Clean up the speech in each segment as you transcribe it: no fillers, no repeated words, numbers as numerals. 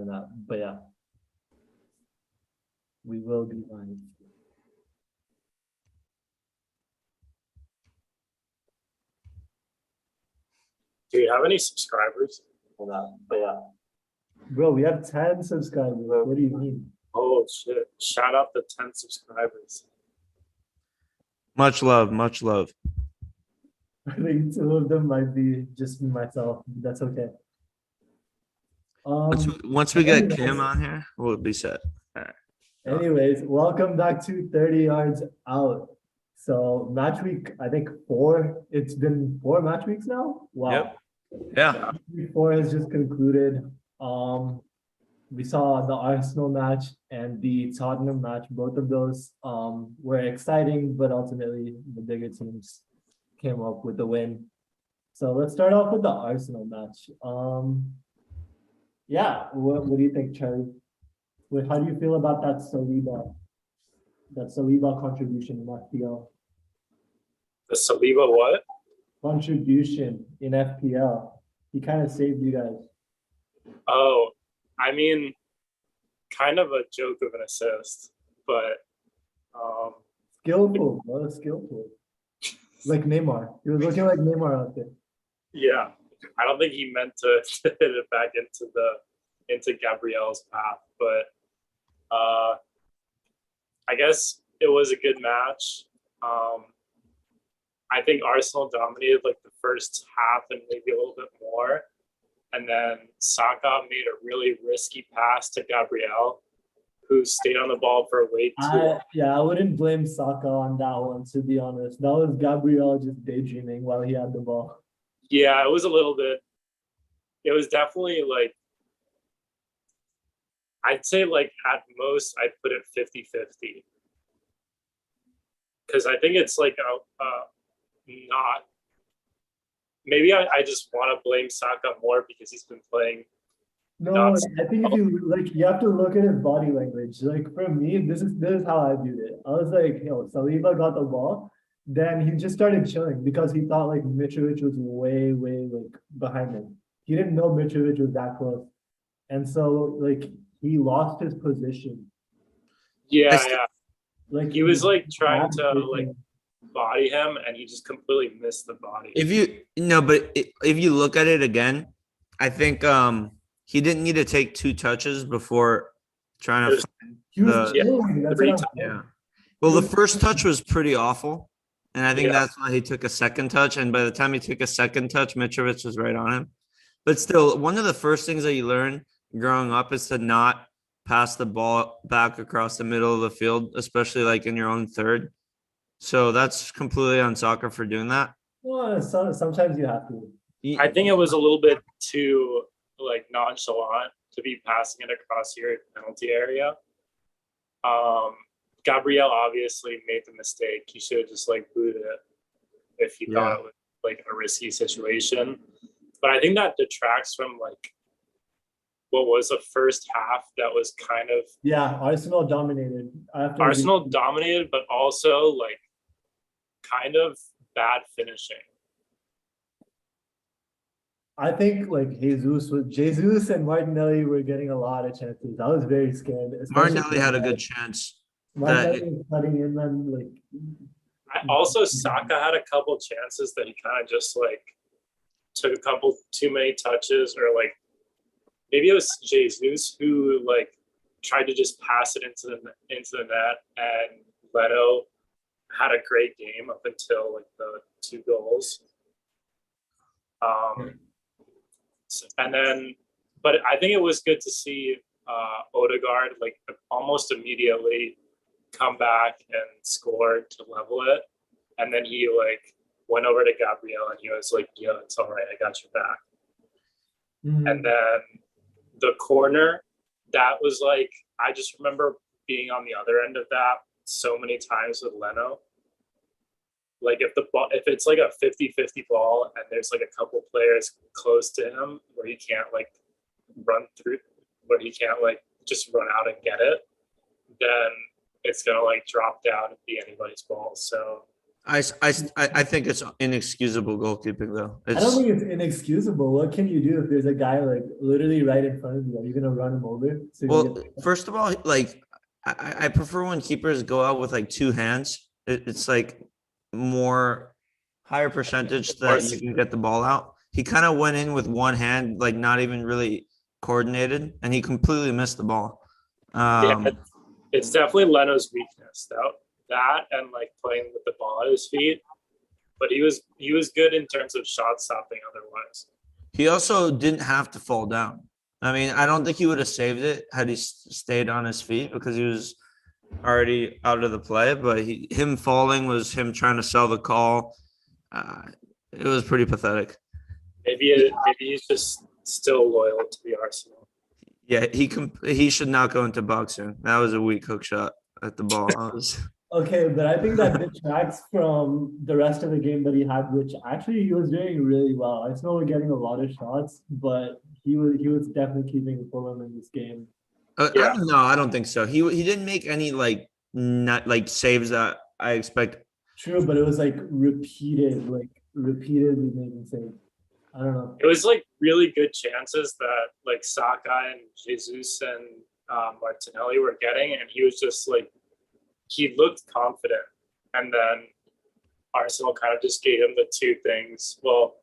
that. But yeah, we will be live. Do you have any subscribers? For that. But yeah. Bro, we have 10 subscribers. What do you mean? Oh shit. Shout out the 10 subscribers. Much love, much love. I think 2 of them might be just me myself. That's okay. Once we get Kim on here, we'll be set. All right. Anyways, welcome back to 30 Yards Out. So match week, I think 4. It's been 4 match weeks now. Wow. Yep. Yeah. Week 4 has just concluded. We saw the Arsenal match and the Tottenham match. Both of those were exciting, but ultimately the bigger teams came up with the win. So let's start off with the Arsenal match. Yeah, what do you think, Charlie? How do you feel about that Saliba contribution in FPL? The Saliba what? Contribution in FPL. He kind of saved you guys. Oh, I mean, kind of a joke of an assist, but skillful, bro, skillful. Like Neymar. He was looking like Neymar out there. Yeah, I don't think he meant to hit it back into Gabriel's path, but I guess it was a good match. I think Arsenal dominated like the first half and maybe a little bit more. And then Saka made a really risky pass to Gabriel, who stayed on the ball for way too long. Yeah, I wouldn't blame Saka on that one, to be honest. That was Gabriel just daydreaming while he had the ball. Yeah, it was a little bit. It was definitely like, I'd say like at most I'd put it 50-50. Because I think it's like not. Maybe I just want to blame Saka more because he's been playing. No, I think if you have to look at his body language. Like for me, this is how I viewed it. I was like, Saliba got the ball, then he just started chilling because he thought like Mitrovic was way like behind him. He didn't know Mitrovic was that close, and so like he lost his position. Yeah. Like he was like trying to like body him, and he just completely missed the body. If you look at it again, I think he didn't need to take 2 touches before trying to find yeah. Well, the first touch was pretty awful, and I think that's why he took a second touch. And by the time he took a second touch, Mitrovic was right on him. But still, one of the first things that you learn growing up is to not pass the ball back across the middle of the field, especially like in your own third. So that's completely on soccer for doing that. Well, sometimes you have to. I think it was a little bit too like nonchalant to be passing it across your penalty area. Gabriel obviously made the mistake. He should have just like booted it if he thought it was like a risky situation. But I think that detracts from like what was the first half that was kind of Arsenal dominated. Arsenal dominated, but also like kind of bad finishing. I think like Jesus and Martinelli were getting a lot of chances. I was very scared. Martinelli had a good chance. Martinelli was cutting in them like. Also, Saka had a couple chances that he kind of just like took a couple too many touches, or like maybe it was Jesus who like tried to just pass it into the net, and Leto had a great game up until like the 2 goals. And then, but I think it was good to see Odegaard like almost immediately come back and score to level it. And then he like went over to Gabriel and he was like, "Yeah, it's all right. I got your back." And then the corner, that was like, I just remember being on the other end of that so many times with Leno. Like if it's like a 50-50 ball and there's like a couple players close to him where he can't like run through, where he can't like just run out and get it, then it's gonna like drop down and be anybody's ball. So I think it's inexcusable goalkeeping though. I don't think it's inexcusable. What can you do if there's a guy like literally right in front of you? Are you gonna run him over? So you Well, get first of all, like I prefer when keepers go out with like two hands. It's like more higher percentage that you can get the ball out. He kind of went in with one hand, like not even really coordinated, and he completely missed the ball. Yeah, it's definitely Leno's weakness, though. That and like playing with the ball at his feet. But he was good in terms of shot stopping otherwise. He also didn't have to fall down. I mean, I don't think he would have saved it had he stayed on his feet because he was already out of the play. But him falling was him trying to sell the call. It was pretty pathetic. Maybe he's just still loyal to the Arsenal. Yeah, he should not go into boxing. That was a weak hook shot at the ball. okay, but I think that detracts from the rest of the game that he had, which actually he was doing really well. I know we're getting a lot of shots, but he was definitely keeping Fulham in this game. Yeah. I don't think so. He didn't make any like not like saves that I expect. True, but it was like repeatedly making saves. I don't know. It was like really good chances that like Saka and Jesus and Martinelli were getting, and he was just like he looked confident, and then Arsenal kind of just gave him the two things. Well,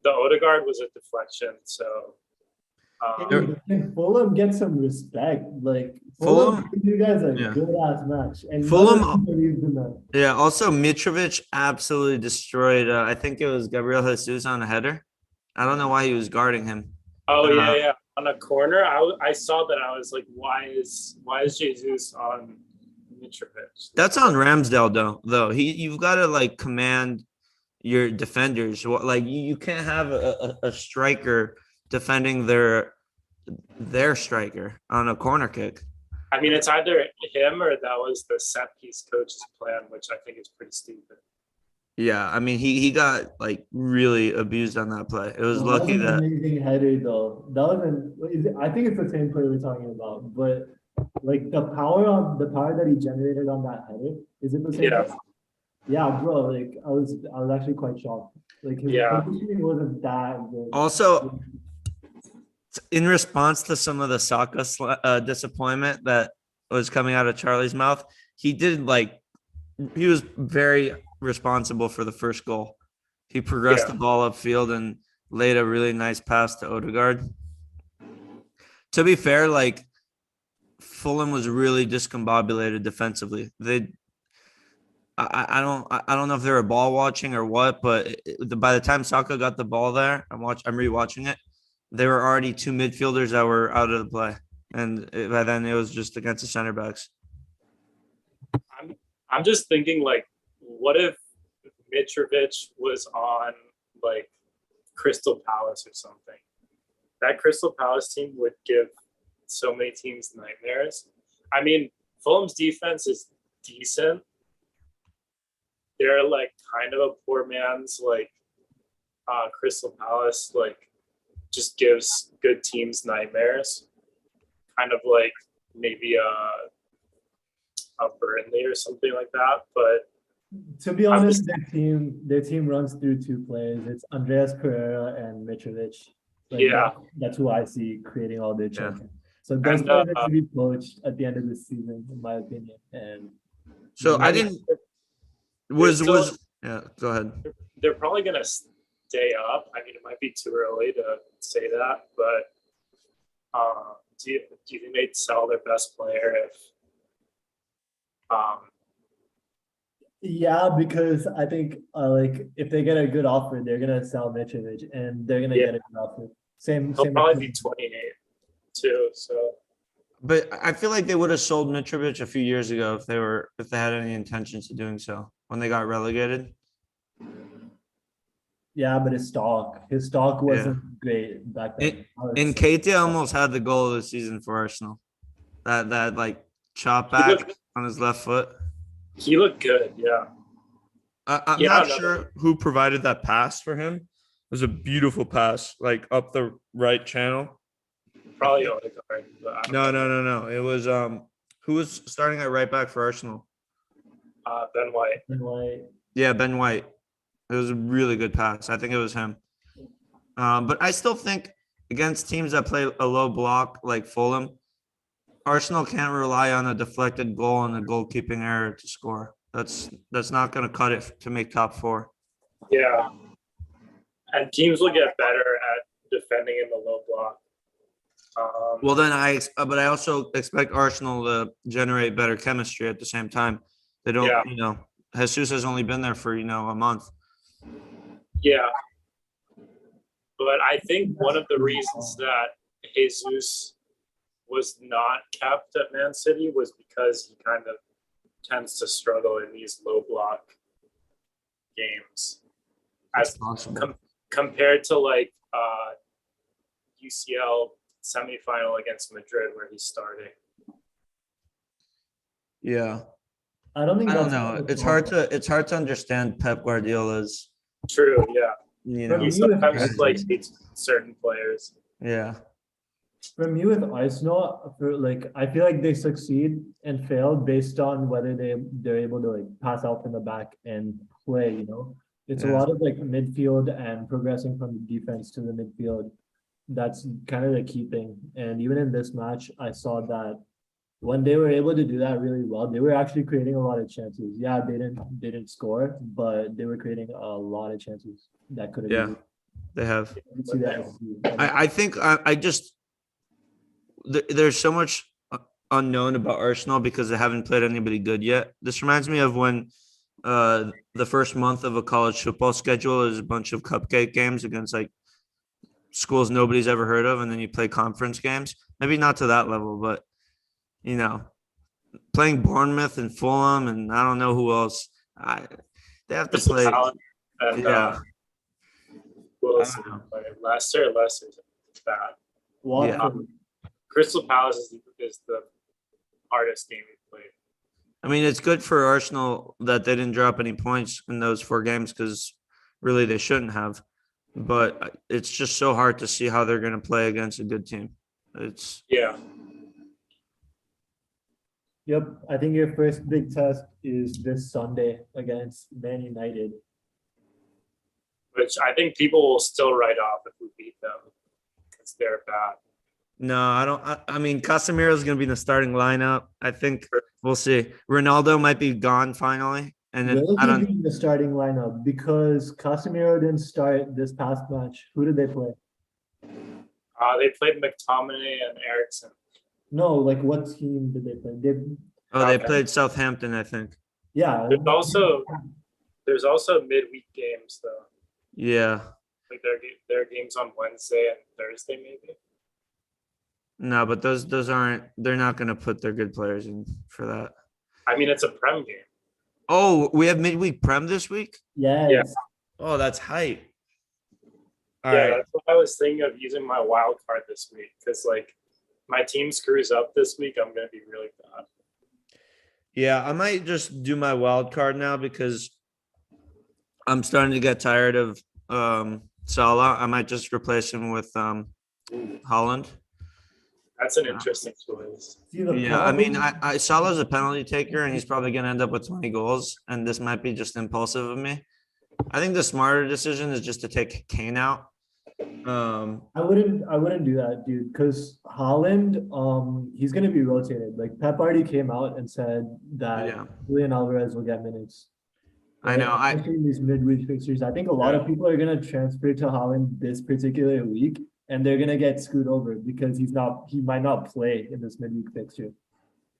the Odegaard was a deflection, so. Fulham get some respect. Like Fulham, you guys a good ass match, and Fulham believed in that. Yeah. Also, Mitrovic absolutely destroyed. I think it was Gabriel Jesus on a header. I don't know why he was guarding him. Oh yeah. On a corner, I saw that. I was like, why is Jesus on Mitrovic? That's on Ramsdale though. You've got to like command your defenders. Like you can't have a striker defending their striker on a corner kick. I mean, it's either him or that was the set piece coach's plan, which I think is pretty stupid. Yeah, I mean, he got like really abused on that play. It was lucky that amazing header though. That was I think it's the same play we're talking about, but like the power that he generated on that header, is it the same? Yeah. Play? Yeah, bro. Like I was actually quite shocked. Like his positioning wasn't that good. Also, in response to some of the Saka disappointment that was coming out of Charlie's mouth, he was very responsible for the first goal. He progressed the ball upfield and laid a really nice pass to Odegaard. To be fair, like Fulham was really discombobulated defensively. I don't know if they were ball watching or what, but by the time Saka got the ball there, I'm rewatching it. There were already two midfielders that were out of the play, and by then it was just against the center backs. I'm just thinking, like, what if Mitrovic was on like Crystal Palace or something? That Crystal Palace team would give so many teams nightmares. I mean, Fulham's defense is decent. They're like kind of a poor man's like Crystal Palace, like just gives good teams nightmares. Kind of like maybe a Burnley or something like that. But to be honest, their team runs through two players. It's Andreas Pereira and Mitrovic. Like, that's who I see creating all their chances. So those players are to be poached at the end of this season, in my opinion. And so I didn't. Go ahead. They're probably gonna stay up. I mean, it might be too early to say that, but do you think they'd sell their best player if? Yeah, because I think like if they get a good offer, they're gonna sell Mitrovic, and they're gonna get a good offer. He'll probably be 28 too. So, but I feel like they would have sold Mitrovic a few years ago if they had any intentions of doing so when they got relegated. Yeah, but his stock wasn't great back then. And Keita almost had the goal of the season for Arsenal. That like chop back on his left foot. He looked good, yeah. I'm not sure who provided that pass for him. It was a beautiful pass, like up the right channel. Probably Odegaard. No. It was who was starting at right back for Arsenal? Ben White. Ben White. Yeah, Ben White. It was a really good pass. I think it was him. But I still think against teams that play a low block like Fulham, Arsenal can't rely on a deflected goal and a goalkeeping error to score. That's not going to cut it to make top four. Yeah. And teams will get better at defending in the low block. Well, then but I also expect Arsenal to generate better chemistry at the same time. They don't, Yeah. Jesus has only been there for, a month. Yeah. But I think one of the reasons that Jesus was not kept at Man City was because he kind of tends to struggle in these low block games. As compared to like UCL semifinal against Madrid where he's starting. Yeah. I don't know. It's hard to understand Pep Guardiola's. True, yeah. He sometimes like hates certain players. Yeah. For me with Arsenal, I feel like they succeed and fail based on whether they're able to like pass out from the back and play, It's a lot of like midfield and progressing from the defense to the midfield. That's kind of the key thing. And even in this match, I saw that when they were able to do that really well, they were actually creating a lot of chances. Yeah, they didn't score, but they were creating a lot of chances that could have. Yeah, they have. See that. I think I just there's so much unknown about Arsenal because they haven't played anybody good yet. This reminds me of when the first month of a college football schedule is a bunch of cupcake games against like schools nobody's ever heard of, and then you play conference games. Maybe not to that level, but playing Bournemouth and Fulham and I don't know who else. They have to play. And, Leicester is bad. Crystal Palace is the hardest game we played. I mean, it's good for Arsenal that they didn't drop any points in those 4 games because really they shouldn't have. But it's just so hard to see how they're going to play against a good team. Yep, I think your first big test is this Sunday against Man United. Which I think people will still write off if we beat them because they're bad. No, I don't. I mean, Casemiro is going to be in the starting lineup. I think we'll see. Ronaldo might be gone finally. And then I don't be in the starting lineup because Casemiro didn't start this past match. Who did they play? They played McTominay and Eriksen. No, like what team did they play? They played Southampton, I think. Yeah. There's also midweek games though. Yeah. Like there are games on Wednesday and Thursday maybe. No, but those aren't. They're not going to put their good players in for that. I mean, it's a Prem game. Oh, we have midweek Prem this week? Yes. Yeah. Oh, that's hype. All right. That's what I was thinking of using my wild card this week because like my team screws up this week, I'm going to be really bad. Yeah, I might just do my wild card now because I'm starting to get tired of Salah. I might just replace him with Holland. That's an interesting choice. Yeah, I mean, I Salah's a penalty taker, and he's probably going to end up with 20 goals, and this might be just impulsive of me. I think the smarter decision is just to take Kane out. I wouldn't do that, dude, because Haaland, he's gonna be rotated. Like Pep already came out and said that Julian Alvarez will get minutes. I know. Especially in these midweek fixtures, I think a lot of people are gonna transfer to Haaland this particular week, and they're gonna get screwed over because he might not play in this midweek fixture.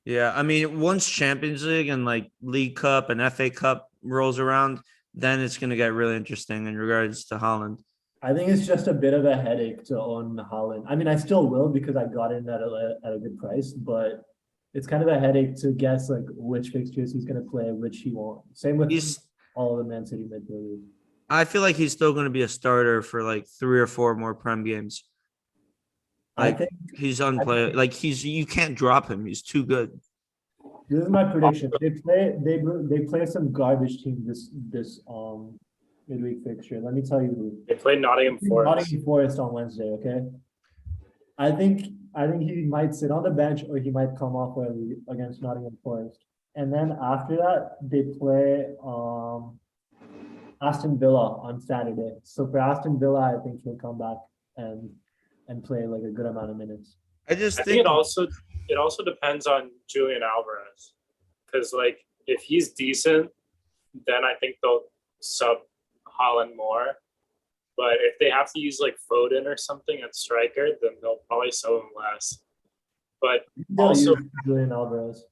Yeah, I mean, once Champions League and like League Cup and FA Cup rolls around, then it's gonna get really interesting in regards to Haaland. I think it's just a bit of a headache to own Haaland. I mean, I still will because I got in at a good price, but it's kind of a headache to guess like which fixtures he's going to play, which he won't. Same with all of the Man City midfielders. I feel like he's still going to be a starter for like 3 or 4 more Prem games. Like, I think he's unplayable. Like you can't drop him. He's too good. This is my prediction. They play some garbage team this midweek fixture. Let me tell you who. They play Nottingham Forest. Nottingham Forest on Wednesday, okay? I think he might sit on the bench or he might come off early against Nottingham Forest. And then after that, they play Aston Villa on Saturday. So for Aston Villa, I think he'll come back and play like a good amount of minutes. I just I think think it also depends on Julian Alvarez, because like if he's decent, then I think they'll sub Holland more. But if they have to use like Foden or something at striker, then they'll probably sub him less. But They'll also, use Julian Alvarez.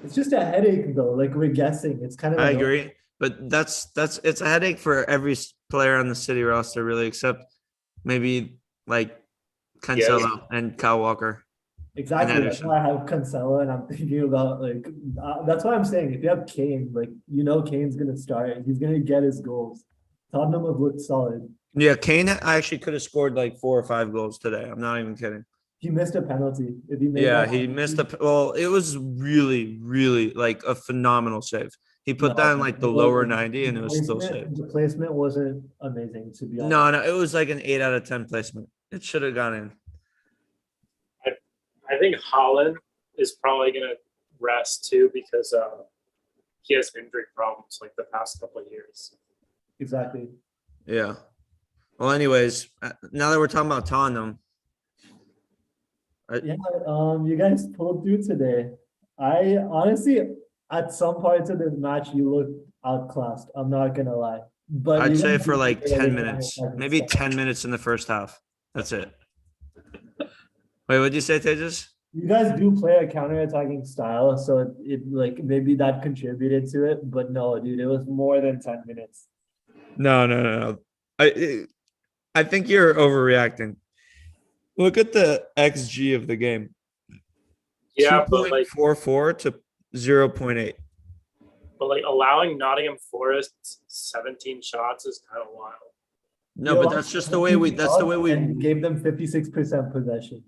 It's just a headache though. Like we're guessing. It's kind of. I agree, but that's it's a headache for every player on the City roster, really, except maybe like Cancelo and Kyle Walker. Exactly. And That's why I have Cancelo, and I'm thinking about like that's why I'm saying if you have Kane, like Kane's gonna start. He's gonna get his goals. Tottenham have looked solid. Yeah, Kane actually could have scored like 4 or 5 goals today. I'm not even kidding. He missed a penalty. If he made Yeah, that he missed a well. It was really, really like a phenomenal save. He put that in like the lower 90, and it was still saved. The placement wasn't amazing, to be honest. No, it was like an 8 out of 10 placement. It should have gone in. I think Holland is probably going to rest too because he has injury problems like the past couple of years. Exactly. Yeah. Well, anyways, now that we're talking about Tottenham. You guys pulled through today. I honestly, at some parts of this match, you looked outclassed. I'm not gonna lie. But I'd say for like 10 minutes, maybe 10 minutes in the first half. That's it. Wait, what'd you say, Tejas? You guys do play a counter-attacking style, so it like maybe that contributed to it. But no, dude, it was more than 10 minutes. No. I think you're overreacting. Look at the XG of the game. Yeah, but like 2.44 to 0.8. But like allowing Nottingham Forest 17 shots is kind of wild. No, but that's just the way we gave them 56% possession.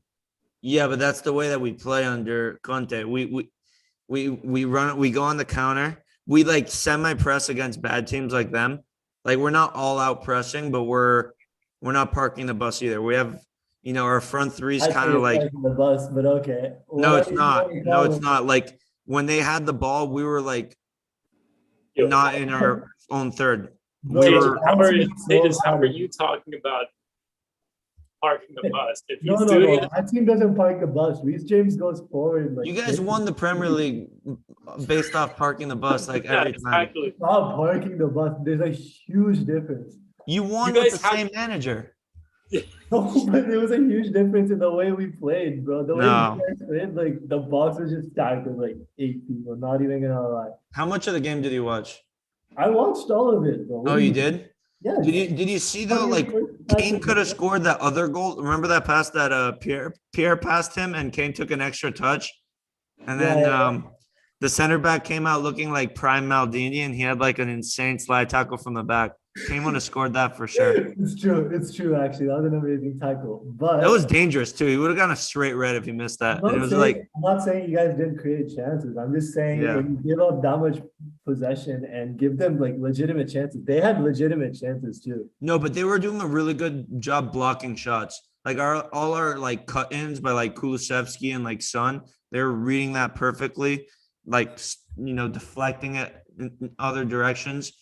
Yeah, but that's the way that we play under Conte. We run, we go on the counter. We like semi-press against bad teams like them. Like we're not all out pressing, but we're not parking the bus either. We have, our front three is kind of like the bus, but okay. No, it's not. No, it's not. Like when they had the ball, we were like not in our own third. How are you talking about parking the bus? If no. That team doesn't park the bus. Reece James goes forward. You guys won the Premier League based off parking the bus every time. Exactly. Stop parking the bus. There's a huge difference. You won with the same manager. No, but there was a huge difference in the way we played, bro. The way we played, like the box was just stacked with like 8 people. Not even gonna lie. How much of the game did you watch? I watched all of it, bro. Oh, you did? Yeah. Did you see though? Like Kane could have scored that other goal. Remember that pass that Pierre passed him, and Kane took an extra touch, and then the center back came out looking like prime Maldini, and he had like an insane slide tackle from the back. Kane would have scored that for sure. It's true. Actually, that was an amazing tackle. But that was dangerous too. He would have gotten a straight red if he missed that. I'm not saying you guys didn't create chances. I'm just saying when you give up that much possession and give them like legitimate chances, they had legitimate chances too. No, but they were doing a really good job blocking shots. Like all our like cut-ins by like Kulusevski and like Son, they were reading that perfectly, like deflecting it in other directions.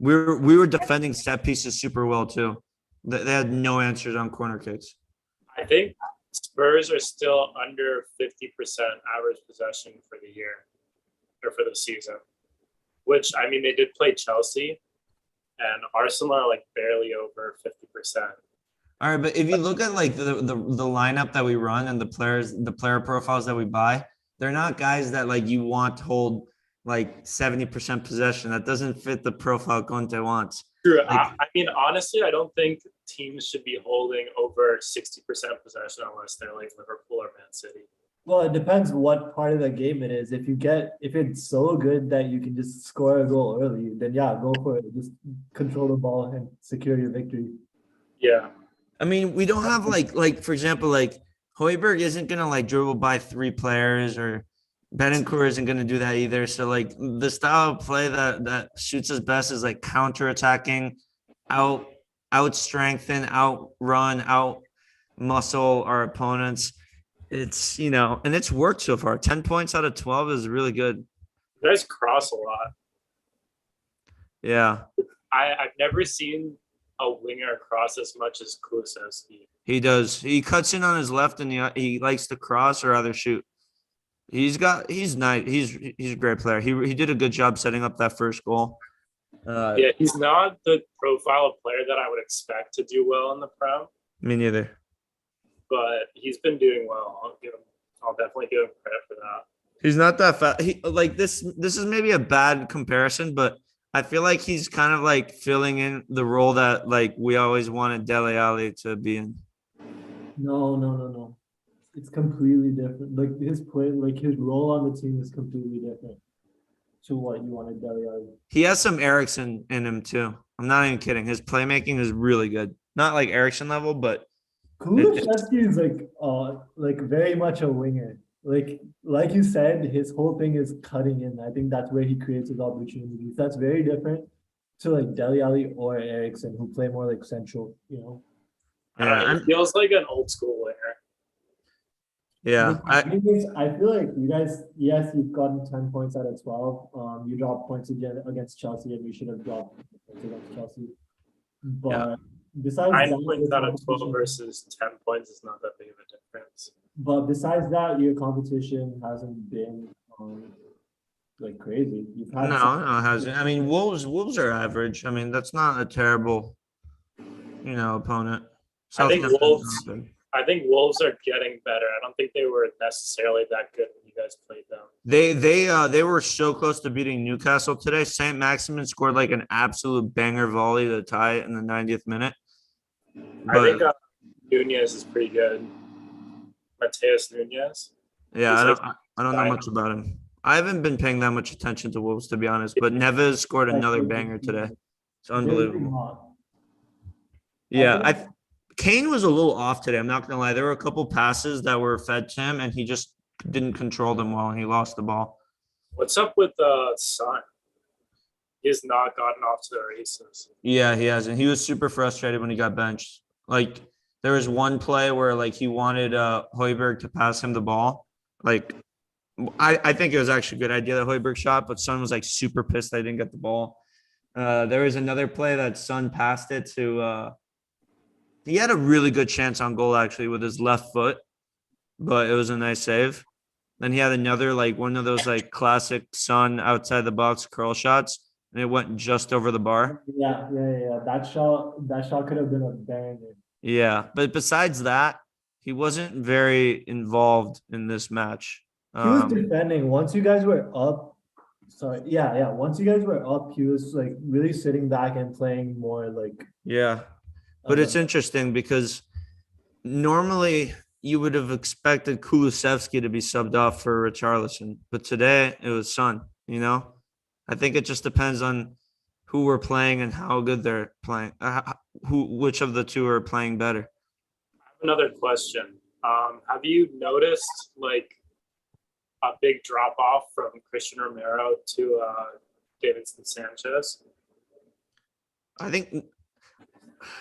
We were defending set pieces super well too. They had no answers on corner kicks. I think Spurs are still under 50% average possession for the year or for the season, which I mean they did play Chelsea, and Arsenal are like barely over 50%. All right, but if you look at like the lineup that we run and the player profiles that we buy, they're not guys that like you want to hold like 70% possession. That doesn't fit the profile Conte wants. True. I mean, honestly, I don't think teams should be holding over 60% possession unless they're like Liverpool or Man City. Well, it depends what part of the game it is. If it's so good that you can just score a goal early, then go for it. Just control the ball and secure your victory. Yeah. I mean, we don't have like for example, like Højbjerg isn't gonna like dribble by 3 players, or Betancourt isn't going to do that either. So, like, the style of play that suits us best is, like, counter-attacking, out-strengthen, out-run, out-muscle our opponents. It's, and it's worked so far. 10 points out of 12 is really good. You guys cross a lot. Yeah. I've never seen a winger cross as much as Kulusevski. He does. He cuts in on his left, and he likes to cross or either shoot. He's nice. He's a great player. He did a good job setting up that first goal. Yeah, he's not the profile of player that I would expect to do well in the Prem, Me neither. but he's been doing well. I'll definitely give him credit for that. He's not that fast. He like this. This is maybe a bad comparison, but I feel like he's kind of like filling in the role that like we always wanted Dele Alli to be in. No. It's completely different. Like his play, like his role on the team is completely different to what you wanted Dele Alli. He has some Ericsson in him too. I'm not even kidding. His playmaking is really good. Not like Ericsson level, but Kulusevski is like very much a winger. Like you said, his whole thing is cutting in. I think that's where he creates his opportunities. That's very different to like Dele Alli or Ericsson, who play more like central. yeah, It feels like an old school winger. yeah. I feel like you guys, yes, you've gotten 10 points out of 12. You dropped points again against Chelsea, and you should have dropped points against Chelsea. But besides 9 that, points out of 12 versus 10 points is not that big of a difference. But besides that, your competition hasn't been like crazy. You've had No, it hasn't. I mean, Wolves are average. I mean, that's not a terrible, opponent. I think Wolves are getting better. I don't think they were necessarily that good when you guys played them. They were so close to beating Newcastle today. St. Maximin scored like an absolute banger volley to tie it in the 90th minute. But, I think Nunez is pretty good. Mateus Nunez. Yeah, I don't know much about him. I haven't been paying that much attention to Wolves, to be honest. But Neves scored another banger today. It's unbelievable. Yeah, Kane was a little off today. I'm not gonna lie. There were a couple passes that were fed to him, and he just didn't control them well, and he lost the ball. What's up with Son? He has not gotten off to the races. Yeah, he hasn't. He was super frustrated when he got benched. Like there was one play where like he wanted Højbjerg to pass him the ball. Like I think it was actually a good idea that Højbjerg shot, but Son was like super pissed they didn't get the ball. There was another play that Son passed it to. He had a really good chance on goal actually with his left foot, but it was a nice save. Then he had another like one of those like classic Son outside the box curl shots, and it went just over the bar. Yeah. That shot could have been a banger. Yeah, but besides that, he wasn't very involved in this match. He was defending. Once you guys were up, once you guys were up, he was like really sitting back and playing more like. Yeah, but it's interesting because normally you would have expected Kulusevski to be subbed off for Richarlison, but today it was Son. I think it just depends on who we're playing and how good they're playing. Which of the two are playing better? I have another question. Have you noticed like a big drop off from Christian Romero to Davinson Sanchez? I think,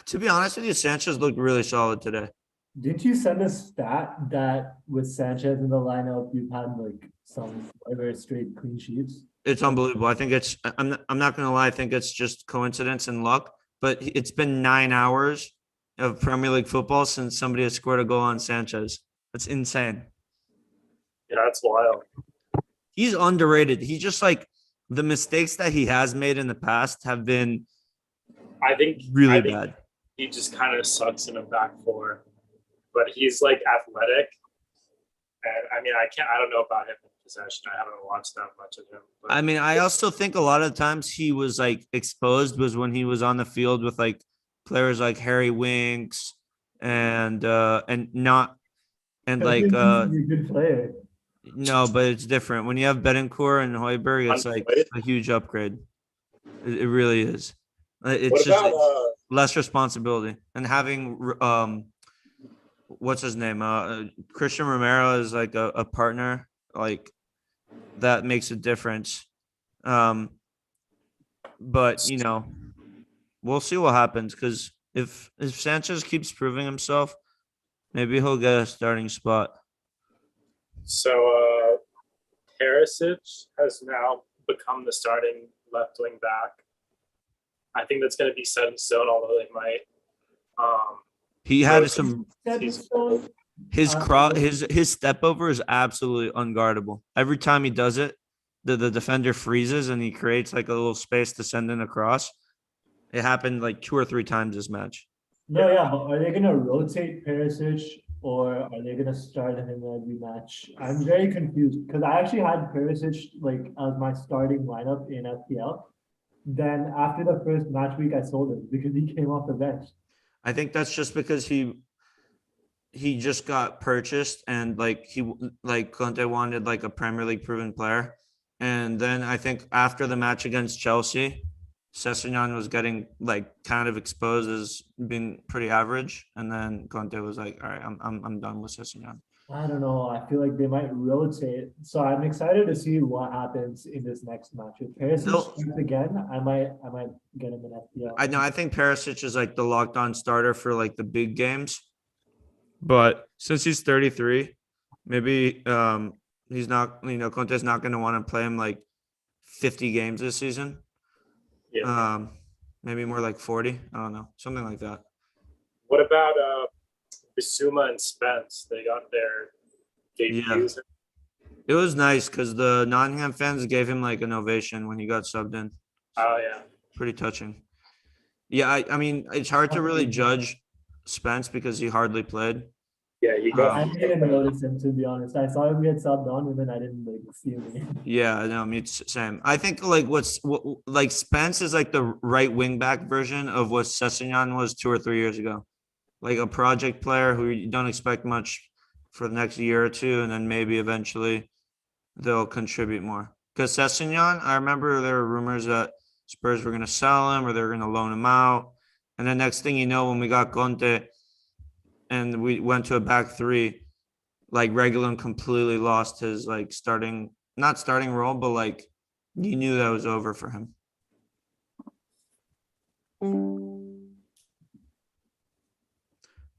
to be honest with you, Sanchez looked really solid today. Didn't you send a stat that with Sanchez in the lineup, you've had like some very straight clean sheets? It's unbelievable. I think I'm not going to lie. I think it's just coincidence and luck, but it's been 9 hours of Premier League football since somebody has scored a goal on Sanchez. That's insane. Yeah, that's wild. He's underrated. He just like the mistakes that he has made in the past have been, I think, really bad. He just kind of sucks in a back four, but he's like athletic. And I mean, I don't know about him in possession. I haven't watched that much of him. But. I mean, I also think a lot of times he was like exposed was when he was on the field with like players like Harry Winks and like he's a good player. No, but it's different. When you have Betancourt and Højbjerg, it's like a huge upgrade. It really is. It's less responsibility. And having what's his name? Christian Romero is like a partner. Like that makes a difference. But we'll see what happens because if Sanchez keeps proving himself, maybe he'll get a starting spot. So Perisic has now become the starting left wing back. I think that's going to be set in stone, although they might. He had some his step over is absolutely unguardable. Every time he does it, the defender freezes and he creates like a little space to send in a cross. It happened like 2 or 3 times this match. No, yeah, but are they gonna rotate Perisic or are they gonna start him in every match? I'm very confused because I actually had Perisic like as my starting lineup in FPL. Then after the first match week, I sold him because he came off the bench. I think that's just because he just got purchased and like Conte wanted like a Premier League proven player. And then I think after the match against Chelsea, Sessegnon was getting like kind of exposed as being pretty average. And then Conte was like, all right, I'm done with Sessegnon. I don't know. I feel like they might rotate. So I'm excited to see what happens in this next match. If Perisic starts again, I might get him in FPL. I know. I think Perisic is like the locked on starter for like the big games. But since he's 33, maybe he's not, Conte's not going to want to play him like 50 games this season. Yeah. Maybe more like 40. I don't know. Something like that. What about Bissouma and Spence? They got their debuts. Yeah. It was nice because the Nottingham fans gave him like an ovation when he got subbed in. Oh, yeah. Pretty touching. Yeah, I mean, it's hard to really judge Spence because he hardly played. Yeah, he got. I didn't notice him, to be honest. I saw him get subbed on, and then I didn't like see him. Yeah, no, me same. I think like like Spence is like the right wing back version of what Sessegnon was 2 or 3 years ago, like a project player who you don't expect much for the next year or two, and then maybe eventually they'll contribute more. Because Sessegnon, I remember there were rumors that Spurs were going to sell him or they were going to loan him out, and the next thing you know, when we got Conte and we went to a back three, like Reguilon completely lost his like not starting role, but like you knew that was over for him.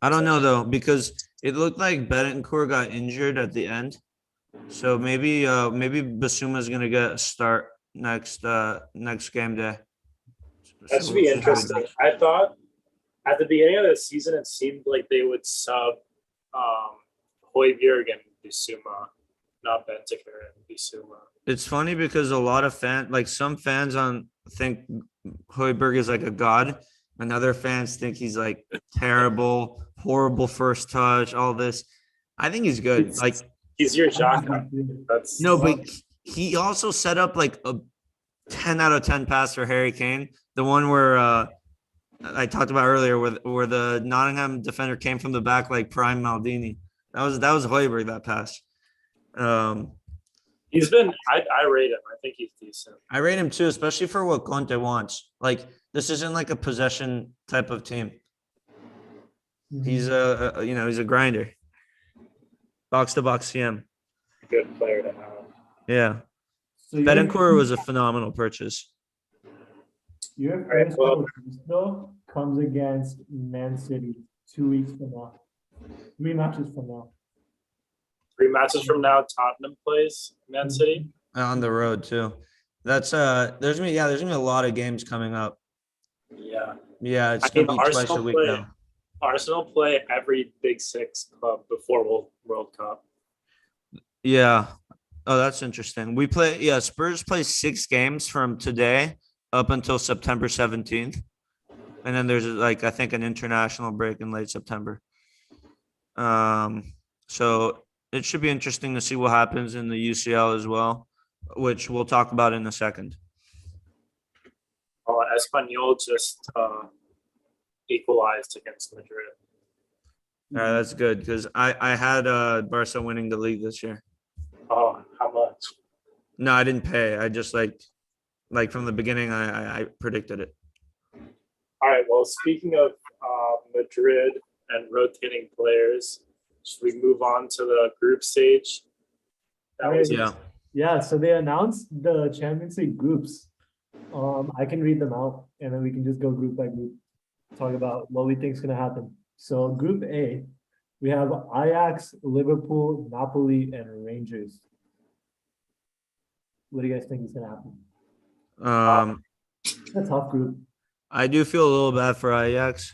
I don't know though, because it looked like Betancourt got injured at the end. So maybe Bissouma is gonna get a start next game day. That should be interesting. I thought at the beginning of the season, it seemed like they would sub Højbjerg and Bissouma, not Bentancur and Bissouma. It's funny because a lot of some fans think Højbjerg is like a god, and other fans think he's like terrible, horrible first touch, all this. I think he's good. Like he's your Xhaka. But he also set up like a 10 out of 10 pass for Harry Kane. The one where I talked about earlier where the Nottingham defender came from the back like prime Maldini. That was Højbjerg, that pass. He's been I rate him. I think he's decent. I rate him too, especially for what Conte wants. Like this isn't like a possession type of team. He's he's a grinder. Box to box CM. Good player to have. Yeah. So Betancourt was a phenomenal purchase. Your first though comes against Man City 2 weeks from now. 3 matches from now. 3 matches from now, Tottenham plays Man City. On the road too. That's there's gonna be a lot of games coming up. Yeah. Yeah, it's gonna be twice a week now. Arsenal play every Big Six club before World Cup. Yeah. Oh, that's interesting. Spurs play 6 games from today up until September 17th. And then there's like I think an international break in late September. So it should be interesting to see what happens in the UCL as well, which we'll talk about in a second. Espanyol just equalized against Madrid. All right, that's good because I had Barca winning the league this year. Oh, how much? No, I didn't pay. I just like from the beginning, I predicted it. All right. Well, speaking of Madrid and rotating players, should we move on to the group stage? Yeah. So they announced the Champions League groups. I can read them out, and then we can just go group by group, talk about what we think is going to happen. So Group A, we have Ajax, Liverpool, Napoli, and Rangers. What do you guys think is going to happen? Um, It's a tough group. I do feel a little bad for Ajax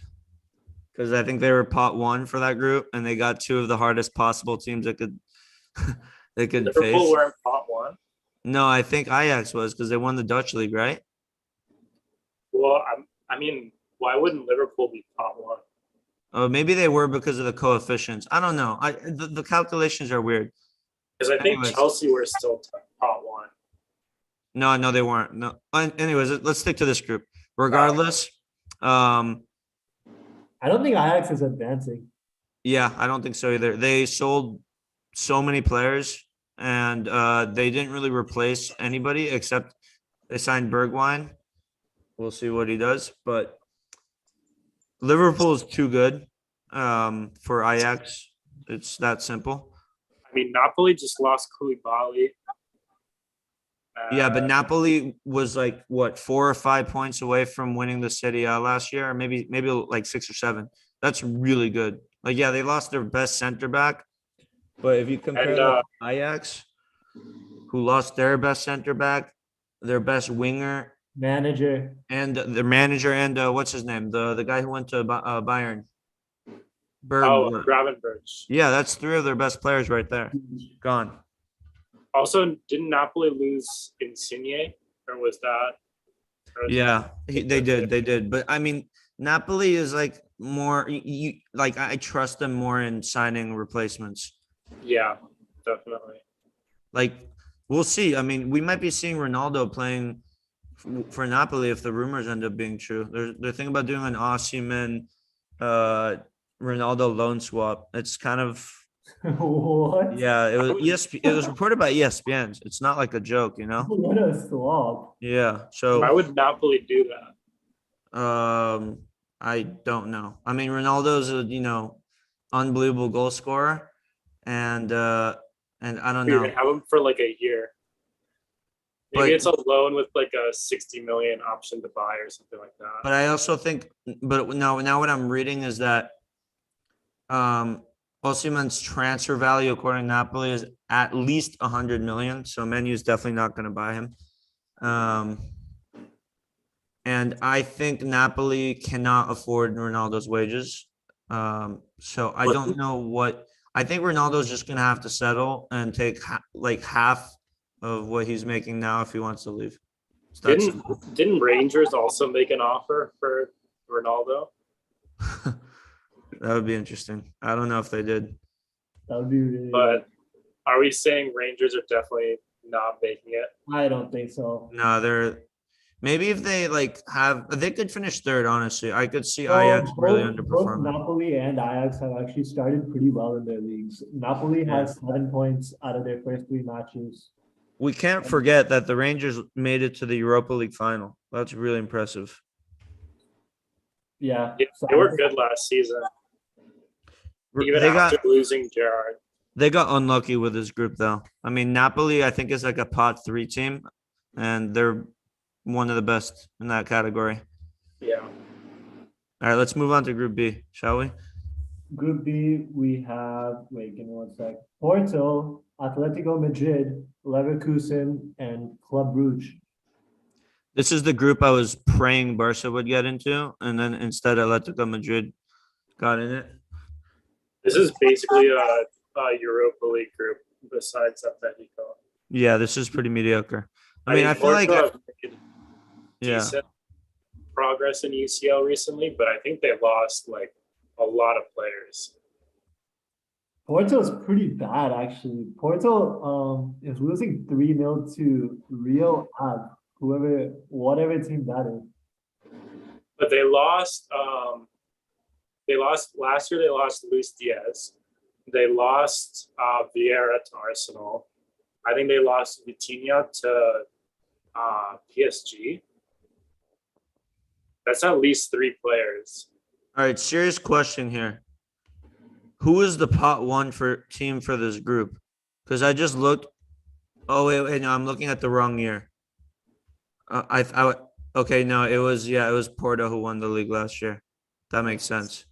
because I think they were pot one for that group, and they got two of the hardest possible teams that could they could Liverpool face. were in pot one. No, I think Ajax was because they won the Dutch league, right? Well, I mean, why wouldn't Liverpool be pot one? Oh, maybe they were because of the coefficients. I don't know. The calculations are weird. Because I think Anyways. Chelsea were still pot one. No, they weren't. No. Anyways, let's stick to this group. Regardless, I don't think Ajax is advancing. yeah, I don't think so either. They sold so many players, and they didn't really replace anybody except they signed Bergwijn. We'll see what he does, but Liverpool is too good for Ajax. It's that simple. I mean, Napoli just lost Koulibaly. Yeah, but Napoli was like what 4 or 5 points away from winning the Serie A last year, or maybe like 6 or 7. That's really good. Like, yeah, they lost their best center back, but if you compare that to Ajax, who lost their best center back, their best winger, manager, and their manager, and what's his name, the guy who went to Bayern, Gravenberch. Yeah, that's 3 of their best players right there. Gone. Also, didn't Napoli lose Insigne, or was that? Yeah, they did. But I mean, Napoli is like more. Like I trust them more in signing replacements. Yeah, definitely. Like we'll see. I mean, we might be seeing Ronaldo playing for Napoli if the rumors end up being true. They're thinking about doing an Osimhen, Ronaldo loan swap. It's kind of. What? Yeah, it was ESP. It was reported by ESPN. It's not like a joke, you know. What a swap. Yeah. So why would Napoli do that? I don't know. I mean, Ronaldo's a unbelievable goal scorer, and I don't You're know. gonna have him for like a year. Maybe it's a loan with like a 60 million option to buy or something like that. But I also think, but now what I'm reading is that Osimhen's transfer value, according to Napoli, is at least 100 million. So Menu is definitely not going to buy him. And I think Napoli cannot afford Ronaldo's wages. So I don't know what. I think Ronaldo's just going to have to settle and take like half of what he's making now if he wants to leave. Didn't Rangers also make an offer for Ronaldo? That would be interesting. I don't know if they did. That would be really. But are we saying Rangers are definitely not making it? I don't think so. No, they're maybe if they they could finish third. Honestly, I could see Ajax really underperforming. Both Napoli and Ajax have actually started pretty well in their leagues. Napoli has 7 points out of their first 3 matches. We can't forget that the Rangers made it to the Europa League final. That's really impressive. Yeah, they were good last season. Even after losing Gerrard. They got unlucky with this group, though. I mean, Napoli, I think, is like a pot 3 team, and they're one of the best in that category. Yeah. All right, let's move on to Group B, shall we? Group B, we have, give me one sec. Porto, Atletico Madrid, Leverkusen, and Club Brugge. This is the group I was praying Barca would get into, and then instead Atletico Madrid got in it. This is basically a Europa League group besides Atletico. Yeah, this is pretty mediocre. I mean, I feel like decent progress in UCL recently, but I think they lost like a lot of players. Porto is pretty bad, actually. Porto is losing 3-0 to Real Ave, whatever team that is. But they lost. They lost last year. They lost Luis Diaz. They lost Vieira to Arsenal. I think they lost Vitinha to PSG. That's at least 3 players. All right, serious question here. Who is the pot 1 team for this group? Because I just looked. Oh wait, no, I'm looking at the wrong year. Okay, no, it was Porto who won the league last year. That makes sense.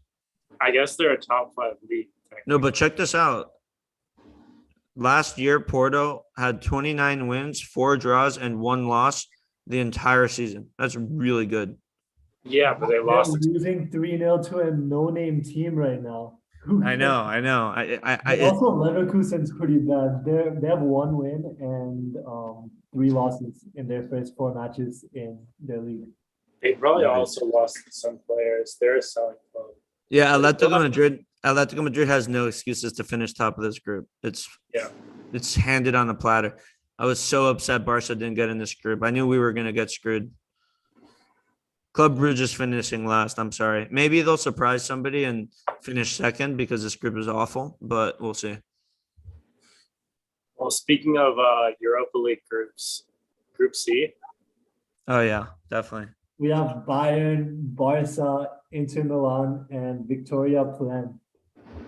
I guess they're a top 5 league. No, but check this out. Last year, Porto had 29 wins, 4 draws, and 1 loss the entire season. That's really good. Yeah, but they They're lost. losing 3-0 to a no-name team right now. I know. But also Leverkusen's pretty bad. They have one win and 3 losses in their first 4 matches in their league. They probably also lost some players. They're a selling club. Yeah, Atletico Madrid has no excuses to finish top of this group. It's handed on a platter. I was so upset Barca didn't get in this group. I knew we were gonna get screwed. Club Brugge is finishing last. I'm sorry. Maybe they'll surprise somebody and finish second because this group is awful, but we'll see. Well, speaking of Europa League groups, Group C. Oh yeah, definitely. We have Bayern, Barca, Inter Milan, and Victoria Plzen.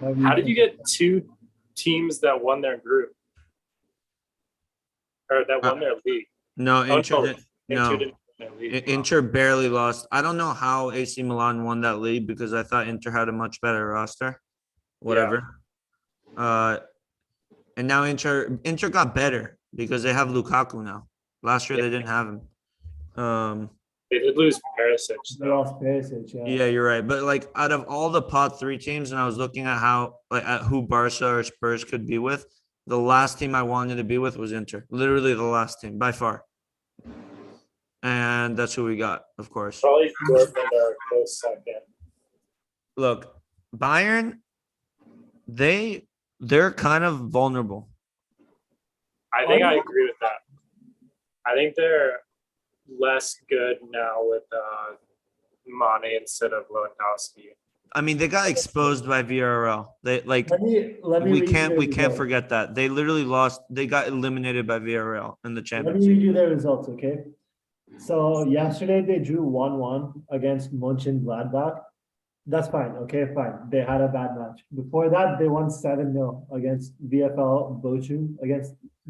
How did you get 2 teams that won their group? Or that won their league? No, Inter Inter didn't win their league. Inter barely lost. I don't know how AC Milan won that league because I thought Inter had a much better roster. Whatever. And now Inter got better because they have Lukaku now. Last year they didn't have him. They did lose Perisic. They lost Perisic, Yeah, you're right. But like out of all the pot 3 teams, and I was looking at how at who Barca or Spurs could be with, the last team I wanted to be with was Inter. Literally the last team by far. And that's who we got, of course. Probably Dortmund are close second. Look, Bayern, they're kind of vulnerable. I think I agree with that. I think they're less good now with Mane instead of Lewandowski. I mean, they got exposed by VRL. They like let me we can't forget that. They literally lost. They got eliminated by VRL in the Let Champions me League. read you their results, okay? So yesterday they drew 1-1 against Mönchengladbach. That's fine, okay, fine. They had a bad match. Before that, they won 7-0 against VfL Bochum.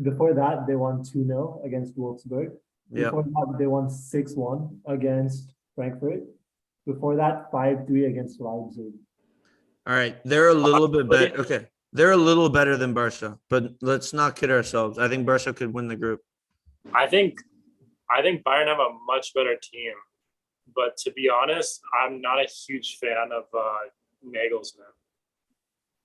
Before that, they won 2-0 against Wolfsburg. Yeah. Before that, they won 6-1 against Frankfurt. Before that, 5-3 against Leipzig. All right, they're a little bit better. Okay, they're a little better than Barca, but let's not kid ourselves. I think Barca could win the group. I think Bayern have a much better team, but to be honest, I'm not a huge fan of Nagelsmann.